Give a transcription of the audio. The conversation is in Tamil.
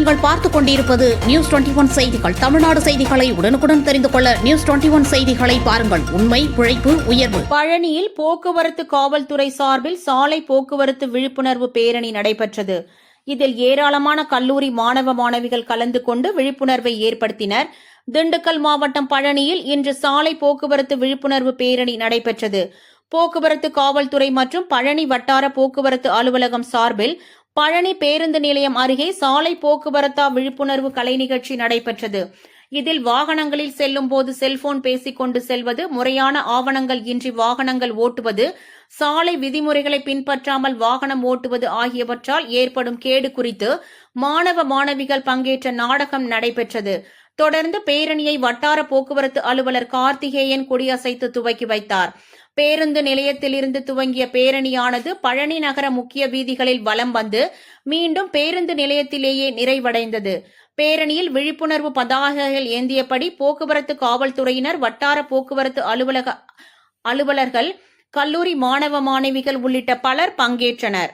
நீங்கள் பார்த்துக் கொண்டிருப்பது நியூஸ் 21 செய்திகள். தமிழ்நாடு செய்திகளை உடனுக்குடன் தெரிந்து கொள்ள நியூஸ் 21 செய்திகளை பாருங்கள். உண்மை, உழைப்பு, உயர்வு. பழனியில் போக்குவரத்து காவல்துறை சார்பில் சாலை போக்குவரத்து விழிப்புணர்வு பேரணி நடைபெற்றது. இதில் ஏராளமான கல்லூரி மாணவ மாணவிகள் கலந்து கொண்டு விழிப்புணர்வை ஏற்படுத்தினர். திண்டுக்கல் மாவட்டம் பழனியில் இன்று சாலை போக்குவரத்து விழிப்புணர்வு பேரணி நடைபெற்றது. போக்குவரத்து காவல்துறை மற்றும் பழனி வட்டார போக்குவரத்து அலுவலகம் சார்பில் பழனி பேருந்து நிலையம் அருகே சாலை போக்குவரத்து விழிப்புணர்வு கலை நிகழ்ச்சி நடைபெற்றது. இதில் வாகனங்களில் செல்லும் போது செல்போன் பேசிக் கொண்டு செல்வது, முறையான ஆவணங்கள் இன்றி வாகனங்கள் ஓட்டுவது, சாலை விதிமுறைகளை பின்பற்றாமல் வாகனம் ஓட்டுவது ஆகியவற்றால் ஏற்படும் கேடு குறித்து மாணவ மாணவிகள் பங்கேற்ற நாடகம் நடைபெற்றது. தொடர்ந்து பேரணியை வட்டார போக்குவரத்து அலுவலர் கார்த்திகேயன் கொடியசைத்து துவக்கி வைத்தார். பேருந்து நிலையத்திலிருந்து துவங்கிய பேரணியானது பழனி நகர முக்கிய வீதிகளில் வலம் வந்து மீண்டும் பேருந்து நிலையத்திலேயே நிறைவடைந்தது. பேரணியில் விழிப்புணர்வு பதாகைகள் ஏந்தியபடி போக்குவரத்து காவல்துறையினர், வட்டார போக்குவரத்து அலுவலர்கள், கல்லூரி மாணவ மாணவிகள் உள்ளிட்ட பலர் பங்கேற்றனர்.